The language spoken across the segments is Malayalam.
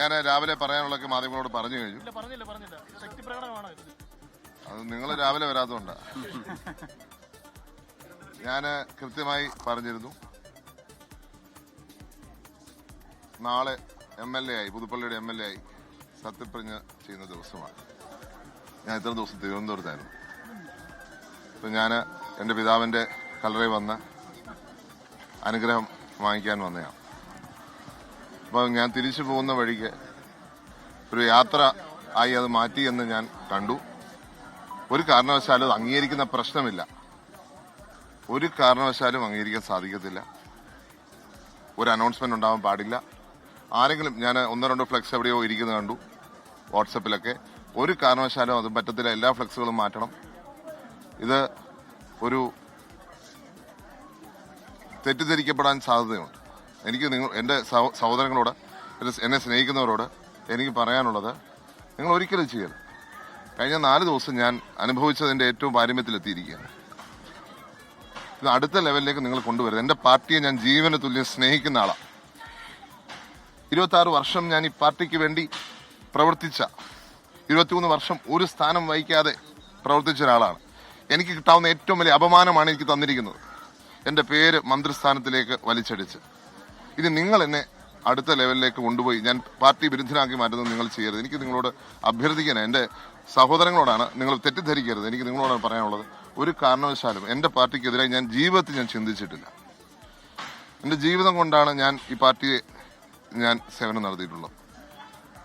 ഞാൻ രാവിലെ പറയാനുള്ളതൊക്കെ മാധ്യമങ്ങളോട് പറഞ്ഞു കഴിഞ്ഞു. അത് നിങ്ങൾ രാവിലെ വരാത്തതുകൊണ്ടാ. ഞാൻ കൃത്യമായി പറഞ്ഞിരുന്നു, നാളെ MLA ആയി, പുതുപ്പള്ളിയുടെ MLA ആയി സത്യപ്രതിജ്ഞ ചെയ്യുന്ന ദിവസമാണ്. ഞാൻ ഇത്ര ദിവസം തിരുവനന്തപുരത്തായിരുന്നു. അപ്പം ഞാൻ എൻ്റെ പിതാവിൻ്റെ കല്ലറയിൽ വന്ന് അനുഗ്രഹം വാങ്ങിക്കാൻ വന്നതാണ്. അപ്പം ഞാൻ തിരിച്ചു പോകുന്ന വഴിക്ക് ഒരു യാത്ര ആയി അത് മാറ്റി എന്ന് ഞാൻ കണ്ടു. ഒരു കാരണവശാലും അത് അംഗീകരിക്കുന്ന പ്രശ്നമില്ല. ഒരു കാരണവശാലും അംഗീകരിക്കാൻ സാധിക്കത്തില്ല. ഒരു അനൗൺസ്മെന്റ് ഉണ്ടാവാൻ പാടില്ല. ആരെങ്കിലും, ഞാൻ 1-2 ഫ്ലെക്സ് എവിടെയോ ഇരിക്കുന്നത് കണ്ടു വാട്സപ്പിലൊക്കെ. ഒരു കാരണവശാലും അത് പറ്റത്തില്ല. എല്ലാ ഫ്ലെക്സുകളും മാറ്റണം. ഇത് ഒരു തെറ്റിദ്ധരിക്കപ്പെടാൻ സാധ്യതയുണ്ട്. എനിക്ക് എൻ്റെ സഹോദരങ്ങളോട്, എന്നെ സ്നേഹിക്കുന്നവരോട് എനിക്ക് പറയാനുള്ളത്, നിങ്ങൾ ഒരിക്കലും ചെയ്യരുത്. കഴിഞ്ഞ 4 ദിവസം ഞാൻ അനുഭവിച്ചതിൻ്റെ ഏറ്റവും പാരമ്യത്തിലെത്തിയിരിക്കുകയാണ്. ഇത് അടുത്ത ലെവലിലേക്ക് നിങ്ങൾ കൊണ്ടുവരുന്നത്. എൻ്റെ പാർട്ടിയെ ഞാൻ ജീവന തുല്യം സ്നേഹിക്കുന്ന ആളാണ്. 26 വർഷം ഞാൻ ഈ പാർട്ടിക്ക് വേണ്ടി പ്രവർത്തിച്ച, 23 വർഷം ഒരു സ്ഥാനം വഹിക്കാതെ പ്രവർത്തിച്ച ഒരാളാണ്. എനിക്ക് കിട്ടാവുന്ന ഏറ്റവും വലിയ അപമാനമാണ് എനിക്ക് തന്നിരിക്കുന്നത്, എൻ്റെ പേര് മന്ത്രിസ്ഥാനത്തിലേക്ക് വലിച്ചടിച്ച്. ഇത് നിങ്ങൾ എന്നെ അടുത്ത ലെവലിലേക്ക് കൊണ്ടുപോയി ഞാൻ പാർട്ടി വിരുദ്ധനാക്കി മാറ്റുന്നത് നിങ്ങൾ ചെയ്യരുത്. എനിക്ക് നിങ്ങളോട് അഭ്യർത്ഥിക്കാനാണ്, എൻ്റെ സഹോദരങ്ങളോടാണ്. നിങ്ങൾ തെറ്റിദ്ധരിക്കരുത്. എനിക്ക് നിങ്ങളോടാണ് പറയാനുള്ളത്. ഒരു കാരണവശാലും എൻ്റെ പാർട്ടിക്കെതിരായി ഞാൻ ജീവിതത്തിൽ ഞാൻ ചിന്തിച്ചിട്ടില്ല. എൻ്റെ ജീവിതം കൊണ്ടാണ് ഞാൻ ഈ പാർട്ടിയെ ഞാൻ സേവനം നടത്തിയിട്ടുള്ളത്.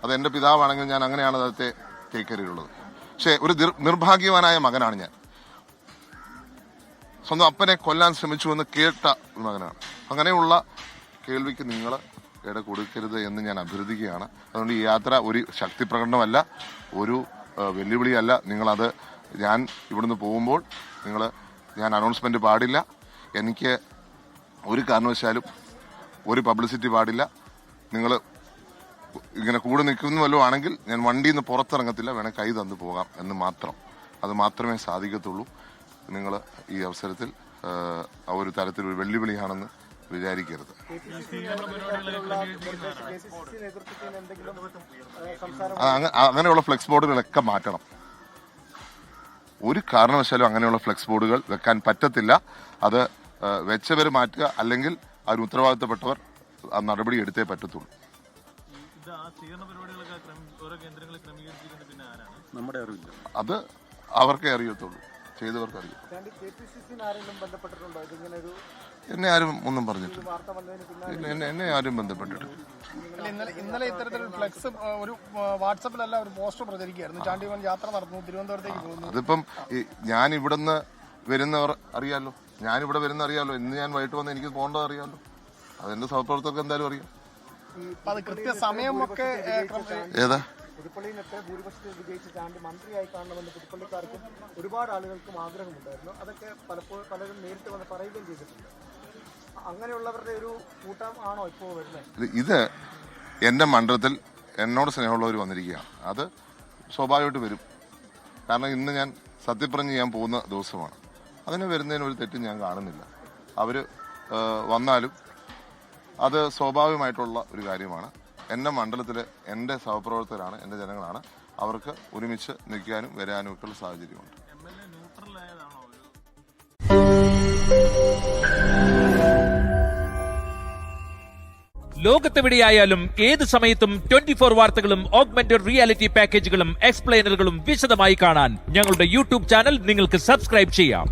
അത് എൻ്റെ പിതാവാണെങ്കിൽ ഞാൻ അങ്ങനെയാണ് അദ്ദേഹത്തെ കൈക്കറിയിട്ടുള്ളത്. പക്ഷേ ഒരു നിർഭാഗ്യവാനായ മകനാണ് ഞാൻ. സ്വന്തം അപ്പനെ കൊല്ലാൻ ശ്രമിച്ചു എന്ന് കേട്ട ഒരു മകനാണ്. അങ്ങനെയുള്ള കേൾവിക്ക് നിങ്ങൾ ഇട കൊടുക്കരുത് എന്ന് ഞാൻ അഭ്യർത്ഥിക്കുകയാണ്. അതുകൊണ്ട് ഈ യാത്ര ഒരു ശക്തി പ്രകടനമല്ല, ഒരു വെല്ലുവിളിയല്ല. നിങ്ങളത്, ഞാൻ ഇവിടുന്ന് പോകുമ്പോൾ ഞാൻ അനൗൺസ്മെന്റ് പാടില്ല. എനിക്ക് ഒരു കാരണവശാലും ഒരു പബ്ലിസിറ്റി പാടില്ല. നിങ്ങൾ ഇങ്ങനെ കൂടെ നിൽക്കുന്ന വല്ലതും ആണെങ്കിൽ ഞാൻ വണ്ടിയിൽ നിന്ന് പുറത്തിറങ്ങത്തില്ല. വേണേൽ കൈ തന്നു പോകാം എന്ന് മാത്രം. അത് മാത്രമേ സാധിക്കത്തുള്ളൂ. നിങ്ങൾ ഈ അവസരത്തിൽ ഒരു തരത്തിലൊരു വെല്ലുവിളിയാണെന്ന് വിചാരിക്കരുത്. അങ്ങനെയുള്ള ഫ്ലെക്സ് ബോർഡുകളൊക്കെ മാറ്റണം. ഒരു കാരണവശാലും അങ്ങനെയുള്ള ഫ്ലെക്സ് ബോർഡുകൾ വെക്കാൻ പറ്റത്തില്ല. അത് വെച്ചവർ മാറ്റുക, അല്ലെങ്കിൽ അതിന് ഉത്തരവാദിത്തപ്പെട്ടവർ ആ നടപടി എടുത്തേ പറ്റത്തുള്ളൂ. അത് അവർക്കേ അറിയത്തുള്ളൂ, ചെയ്തവർക്ക് അറിയാം. എന്നെ ആരും ഒന്നും പറഞ്ഞിട്ടില്ല. എന്നെ ആരും ബന്ധപ്പെട്ടിട്ടില്ല. ഇന്നലെ ഇത്തരത്തിലൊരു ഫ്ലെക്സ് ഒരു വാട്സാപ്പിലല്ല ഒരു പോസ്റ്റർ പ്രചരിക്കുകയായിരുന്നു. ചാണ്ടി യാത്ര നടത്തുന്നു, തിരുവനന്തപുരത്തേക്ക് പോകുന്നു. അതിപ്പം ഞാൻ ഇവിടുന്ന് വരുന്നവർ അറിയാലോ, ഞാനിവിടെ വരുന്ന അറിയാലോ. ഇന്ന് ഞാൻ വൈകിട്ട് വന്ന് എനിക്ക് പോകേണ്ടത് അറിയാലോ. അതെന്റെ സഹപ്രവർത്തകർക്ക് എന്തായാലും അറിയാം. കൃത്യസമയമൊക്കെ ഏതാ പുതുപ്പള്ളിയിലൊക്കെ ഭൂരിപക്ഷത്തിൽ വിജയിച്ച് ചാണ്ടി മന്ത്രിയായി കാണണമെന്ന് പുതുപ്പള്ളിക്കാർക്കും ഒരുപാട് ആളുകൾക്കും ആഗ്രഹമുണ്ടായിരുന്നു. അതൊക്കെ പലരും നേരിട്ട് വന്ന് പറയുകയും ചെയ്തിട്ടുണ്ട്. അങ്ങനെയുള്ളവരുടെ ഒരു കൂട്ടം ആണോ ഇപ്പോൾ വരുന്നത്? ഇത് എൻ്റെ മണ്ഡലത്തിൽ എന്നോട് സ്നേഹമുള്ളവർ വന്നിരിക്കുകയാണ്. അത് സ്വാഭാവികമായിട്ട് വരും. കാരണം ഇന്ന് ഞാൻ സത്യപ്രതിജ്ഞ ചെയ്യാൻ പോകുന്ന ദിവസമാണ്. അതിന് വരുന്നതിന് ഒരു തെറ്റും ഞാൻ കാണുന്നില്ല. അവർ വന്നാലും അത് സ്വാഭാവികമായിട്ടുള്ള ഒരു കാര്യമാണ്. എൻ്റെ മണ്ഡലത്തിൽ എൻ്റെ സഹപ്രവർത്തകരാണ്, എൻ്റെ ജനങ്ങളാണ്. അവർക്ക് ഒരുമിച്ച് നിൽക്കാനും വരാനും ഒക്കെയുള്ള സാഹചര്യമുണ്ട്. ലോകത്തെവിടെയായാലും ഏത് സമയത്തും 24 വാർത്തകളും ഓഗ്മെന്റഡ് റിയാലിറ്റി പാക്കേജുകളും എക്സ്പ്ലെയിനറുകളും വിശദമായി കാണാൻ ഞങ്ങളുടെ യൂട്യൂബ് ചാനൽ നിങ്ങൾക്ക് സബ്സ്ക്രൈബ് ചെയ്യാം.